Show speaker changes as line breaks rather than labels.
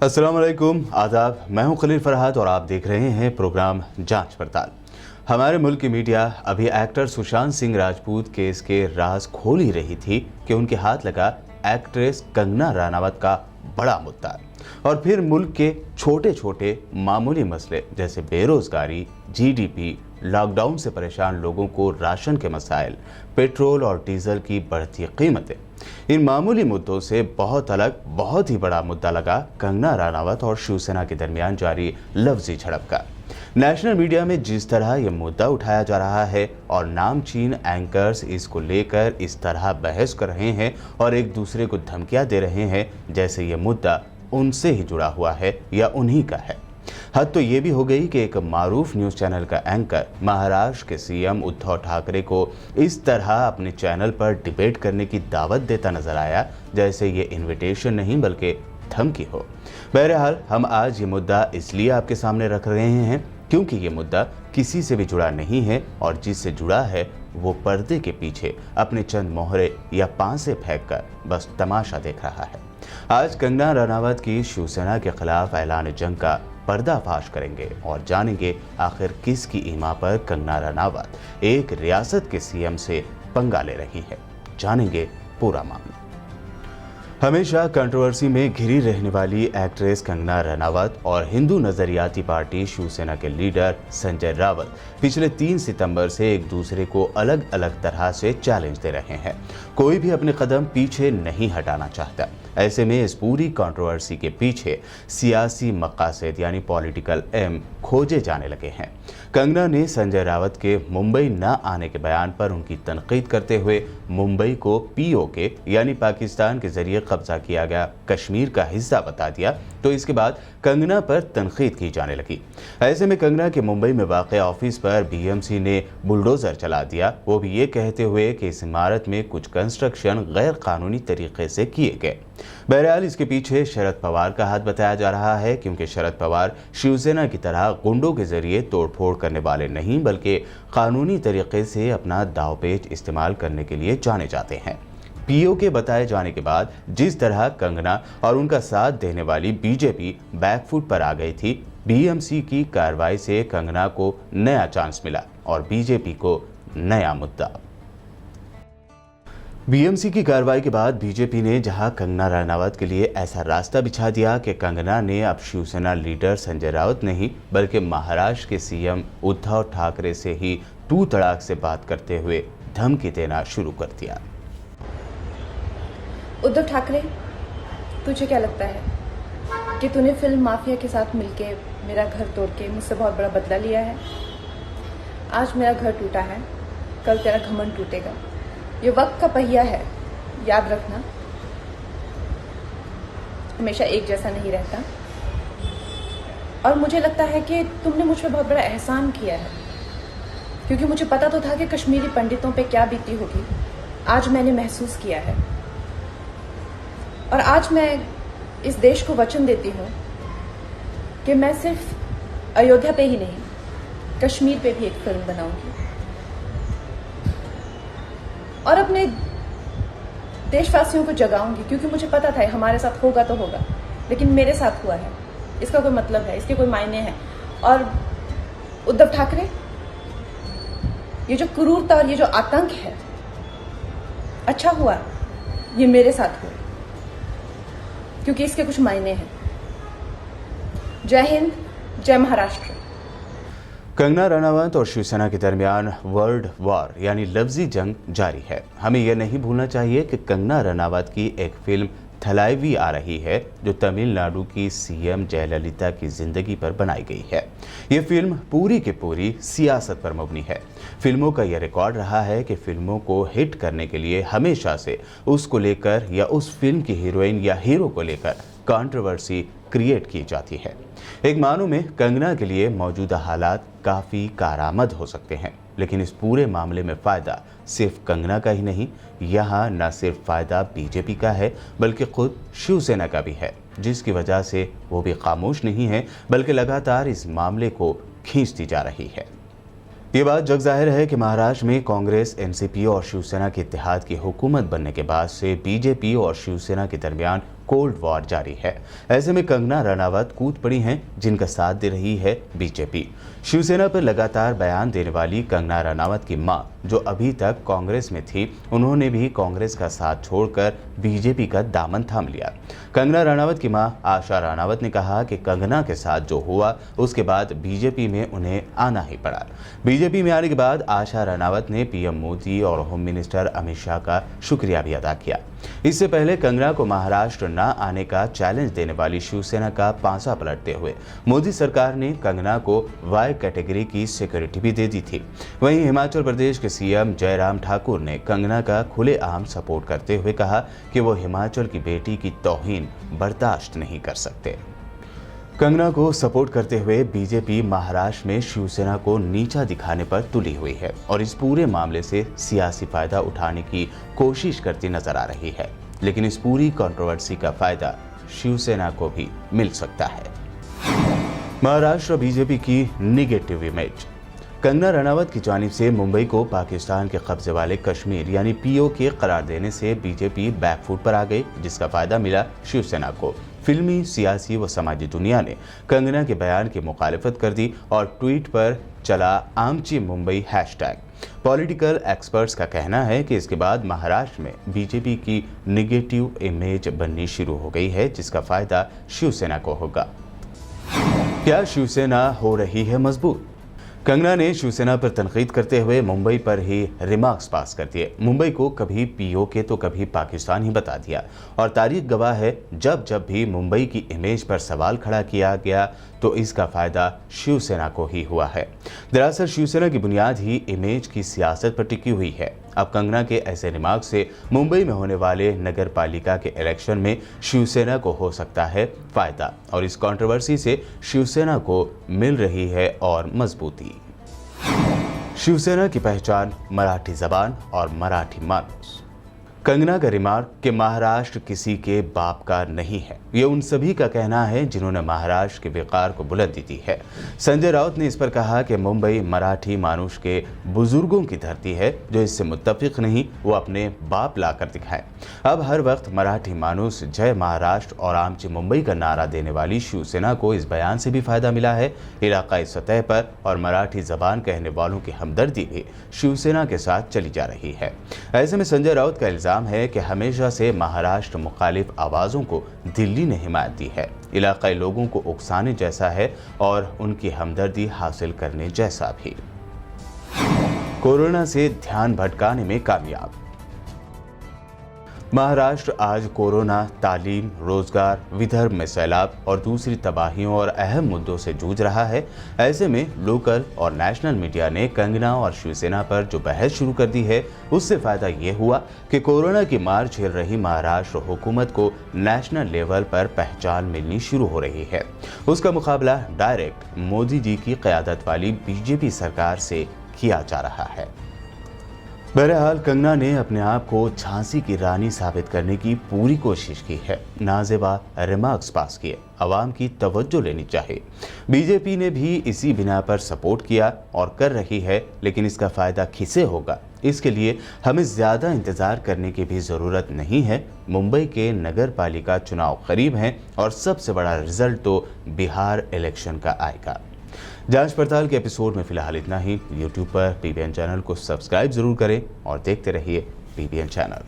अस्सलाम वालेकुम, आदाब। मैं हूं खलील फरहाद और आप देख रहे हैं प्रोग्राम जांच पड़ताल। हमारे मुल्क की मीडिया अभी एक्टर सुशांत सिंह राजपूत केस के राज खोल ही रही थी कि उनके हाथ लगा एक्ट्रेस कंगना रनावत का बड़ा मुद्दा। और फिर मुल्क के छोटे छोटे मामूली मसले जैसे बेरोजगारी, जीडीपी, लॉकडाउन से परेशान लोगों को राशन के मसाइल, पेट्रोल और डीजल की बढ़ती कीमतें, इन मामूली मुद्दों से बहुत अलग बहुत ही बड़ा मुद्दा लगा कंगना रनावत और शिवसेना के दरमियान जारी लफ्जी झड़प का। नेशनल मीडिया में जिस तरह यह मुद्दा उठाया जा रहा है और नामचीन एंकर्स इसको लेकर इस तरह बहस कर रहे हैं और एक दूसरे को धमकियां दे रहे हैं जैसे ये मुद्दा उनसे ही जुड़ा हुआ है या उन्हीं का है। हद तो ये भी हो गई कि एक मारूफ न्यूज़ चैनल का एंकर महाराष्ट्र के सीएम उद्धव ठाकरे को इस तरह अपने चैनल पर डिबेट करने की दावत देता नजर आया जैसे ये इनविटेशन नहीं बल्कि धमकी हो। बहरहाल हम आज ये मुद्दा इसलिए आपके सामने रख रहे हैं क्योंकि ये मुद्दा किसी से भी जुड़ा नहीं है और जिससे जुड़ा है वो पर्दे के पीछे अपने चंद मोहरे या पांसे फेंक कर बस तमाशा देख रहा है। आज कंगना रनावत की शिवसेना के खिलाफ ऐलान जंग का पर्दाफाश करेंगे और जानेंगे आखिर किसकी ईमा पर कंगना रनावत एक रियासत के सीएम से पंगा ले रही है। जानेंगे पूरा मामला। हमेशा कंट्रोवर्सी में घिरी रहने वाली एक्ट्रेस कंगना रनावत और हिंदू नजरियाती पार्टी शिवसेना के लीडर संजय रावत पिछले 3 सितंबर से एक दूसरे को अलग अलग तरह से चैलेंज दे रहे हैं। कोई भी अपने कदम पीछे नहीं हटाना चाहता। ऐसे में इस पूरी कंट्रोवर्सी के पीछे सियासी मकासद यानी पॉलिटिकल एम खोजे जाने लगे हैं। कंगना ने संजय रावत के मुंबई न आने के बयान पर उनकी तनकीद करते हुए मुंबई को पीओके यानी पाकिस्तान के जरिए कब्जा किया गया कश्मीर का हिस्सा बता दिया, तो इसके बाद कंगना पर तनकीद की जाने लगी। ऐसे में कंगना के मुंबई में वाक़ ऑफिस पर बीएमसी ने बुलडोजर चला दिया, वो भी ये कहते हुए कि इस इमारत में कुछ कंस्ट्रक्शन गैर कानूनी तरीके से किए गए। बहरहाल इसके पीछे शरद पवार का हाथ बताया जा रहा है क्योंकि शरद पवार शिवसेना की तरह गुंडों के जरिए तोड़फोड़ करने वाले नहीं बल्कि कानूनी तरीके से अपना दावपेच इस्तेमाल करने के लिए जाने जाते हैं। पीओके बताए जाने के बाद जिस तरह कंगना और उनका साथ देने वाली बीजेपी बैकफुट पर आ गई थी, बीएमसी की कार्रवाई से कंगना को नया चांस मिला और बीजेपी को नया मुद्दा। बीएमसी की कार्रवाई के बाद बीजेपी ने जहां कंगना रनावत के लिए ऐसा रास्ता बिछा दिया कि कंगना ने अब शिवसेना लीडर संजय राउत नहीं बल्कि महाराष्ट्र के सीएम उद्धव ठाकरे से ही तू तड़ाक से बात करते हुए धमकी देना शुरू कर दिया।
उद्धव ठाकरे, तुझे क्या लगता है कि तूने फिल्म माफिया के साथ मिलके मेरा घर तोड़ के मुझसे बहुत बड़ा बदला लिया है? आज मेरा घर टूटा है, कल तेरा घमंड टूटेगा। ये वक्त का पहिया है, याद रखना, हमेशा एक जैसा नहीं रहता। और मुझे लगता है कि तुमने मुझ पर बहुत बड़ा एहसान किया है क्योंकि मुझे पता तो था कि कश्मीरी पंडितों पे क्या बीती होगी। आज मैंने महसूस किया है और आज मैं इस देश को वचन देती हूँ कि मैं सिर्फ अयोध्या पे ही नहीं, कश्मीर पे भी एक फिल्म बनाऊंगी और अपने देशवासियों को जगाऊंगी क्योंकि मुझे पता था हमारे साथ होगा तो होगा, लेकिन मेरे साथ हुआ है, इसका कोई मतलब है, इसके कोई मायने हैं। और उद्धव ठाकरे, ये जो क्रूरता और ये जो आतंक है, अच्छा हुआ ये मेरे साथ हुआ क्योंकि इसके कुछ मायने हैं। जय हिंद, जय महाराष्ट्र।
कंगना रनावत और शिवसेना के दरमियान वर्ल्ड वॉर यानी लफ्जी जंग जारी है। हमें यह नहीं भूलना चाहिए कि कंगना रनावत की एक फिल्म थलाईवी आ रही है जो तमिलनाडु की सीएम जयललिता की जिंदगी पर बनाई गई है। ये फिल्म पूरी की पूरी सियासत पर मबनी है। फिल्मों का यह रिकॉर्ड रहा है कि फिल्मों को हिट करने के लिए हमेशा से उसको लेकर या उस फिल्म की हीरोइन या हीरो को लेकर कंट्रोवर्सी क्रिएट की जाती है। एक मानों में कंगना के लिए मौजूदा हालात काफ़ी कारआमद हो सकते हैं, लेकिन इस पूरे मामले में फ़ायदा सिर्फ कंगना का ही नहीं, यहाँ न सिर्फ फ़ायदा बीजेपी का है बल्कि खुद शिवसेना का भी है, जिसकी वजह से वो भी खामोश नहीं है बल्कि लगातार इस मामले को खींचती जा रही है। ये बात जग जाहिर है कि महाराष्ट्र में कांग्रेस, एनसीपी और शिवसेना के इत्तेहाद की हुकूमत बनने के बाद से बीजेपी और शिवसेना के दरमियान कोल्ड वॉर जारी है। ऐसे में कंगना रनावत कूद पड़ी हैं, जिनका साथ दे रही है बीजेपी। शिवसेना पर लगातार बयान देने वाली कंगना रनावत की मां, जो अभी तक कांग्रेस में थी, उन्होंने भी कांग्रेस का साथ छोड़कर बीजेपी का दामन थाम लिया। कंगना रनावत की मां आशा रनावत ने कहा कि कंगना के साथ जो हुआ उसके बाद बीजेपी में उन्हें आना ही पड़ा। बीजेपी में आने के बाद आशा रनावत ने पीएम मोदी और होम मिनिस्टर अमित शाह का शुक्रिया भी अदा किया। इससे पहले कंगना को महाराष्ट्र न आने का चैलेंज देने वाली शिवसेना का पांसा पलटते हुए मोदी सरकार ने कंगना को वाई कैटेगरी की सिक्योरिटी भी दे दी थी। वहीं हिमाचल प्रदेश के सीएम जयराम ठाकुर ने कंगना का खुलेआम सपोर्ट करते हुए कहा कि वो हिमाचल की बेटी की तौहीन बर्दाश्त नहीं कर सकते। कंगना को सपोर्ट करते हुए बीजेपी महाराष्ट्र में शिवसेना को नीचा दिखाने पर तुली हुई है और इस पूरे मामले से सियासी फायदा उठाने की कोशिश करती नजर आ रही है। लेकिन इस पूरी कंट्रोवर्सी का फायदा शिवसेना को भी मिल सकता है। महाराष्ट्र बीजेपी की निगेटिव इमेज। कंगना रनावत की जानिब से मुंबई को पाकिस्तान के कब्जे वाले कश्मीर यानी पीओके करार देने से बीजेपी बैकफुट पर आ गई, जिसका फायदा मिला शिवसेना को। फिल्मी, सियासी व समाजी दुनिया ने कंगना के बयान की मुखालिफत कर दी और ट्वीट पर चला आमची मुंबई हैशटैग। पॉलिटिकल एक्सपर्ट्स का कहना है कि इसके बाद महाराष्ट्र में बीजेपी की निगेटिव इमेज बननी शुरू हो गई है, जिसका फायदा शिवसेना को होगा। क्या शिवसेना हो रही है मजबूत? कंगना ने शिवसेना पर तनकीद करते हुए मुंबई पर ही रिमार्क्स पास कर दिए। मुंबई को कभी पीओके तो कभी पाकिस्तान ही बता दिया और तारीख गवाह है, जब जब भी मुंबई की इमेज पर सवाल खड़ा किया गया तो इसका फायदा शिवसेना को ही हुआ है। दरअसल शिवसेना की बुनियाद ही इमेज की सियासत पर टिकी हुई है। अब कंगना के ऐसे रिमार्क से मुंबई में होने वाले नगर पालिका के इलेक्शन में शिवसेना को हो सकता है फायदा और इस कंट्रोवर्सी से शिवसेना को मिल रही है और मजबूती। शिवसेना की पहचान मराठी जबान और मराठी मानुस। कंगना का रिमार्क कि महाराष्ट्र किसी के बाप का नहीं है, ये उन सभी का कहना है जिन्होंने महाराष्ट्र के विकार को बुलंदी दी है। संजय राउत ने इस पर कहा कि मुंबई मराठी मानुष के बुजुर्गों की धरती है, जो इससे मुत्तफिक नहीं वो अपने बाप लाकर दिखाएं। अब हर वक्त मराठी मानुष जय महाराष्ट्र और आमची मुंबई का नारा देने वाली शिवसेना को इस बयान से भी फायदा मिला है। इलाकाई सतह पर और मराठी जबान कहने वालों की हमदर्दी भी शिवसेना के साथ चली जा रही है। ऐसे में संजय राउत का इल्जाम है कि हमेशा से महाराष्ट्र मुखालिफ आवाजों को दिल्ली ने हिमायत दी है। इलाकाई लोगों को उकसाने जैसा है और उनकी हमदर्दी हासिल करने जैसा भी। कोरोना से ध्यान भटकाने में कामयाब। महाराष्ट्र आज कोरोना, तालीम, रोजगार, विदर्भ में सैलाब और दूसरी तबाहियों और अहम मुद्दों से जूझ रहा है। ऐसे में लोकल और नेशनल मीडिया ने कंगना और शिवसेना पर जो बहस शुरू कर दी है, उससे फायदा ये हुआ कि कोरोना की मार झेल रही महाराष्ट्र हुकूमत को नेशनल लेवल पर पहचान मिलनी शुरू हो रही है। उसका मुकाबला डायरेक्ट मोदी जी की क़यादत वाली बीजेपी सरकार से किया जा रहा है। बहरहाल कंगना ने अपने आप को झांसी की रानी साबित करने की पूरी कोशिश की है। नाजेबा रिमार्क्स पास किए, आवाम की तवज्जो लेनी चाहिए। बीजेपी ने भी इसी बिना पर सपोर्ट किया और कर रही है, लेकिन इसका फायदा किसे होगा, इसके लिए हमें ज़्यादा इंतज़ार करने की भी ज़रूरत नहीं है। मुंबई के नगर पालिका चुनाव करीब हैं और सबसे बड़ा रिजल्ट तो बिहार इलेक्शन का आएगा। जांच पड़ताल के एपिसोड में फिलहाल इतना ही। यूट्यूब पर पीबीएन चैनल को सब्सक्राइब जरूर करें और देखते रहिए पीबीएन चैनल।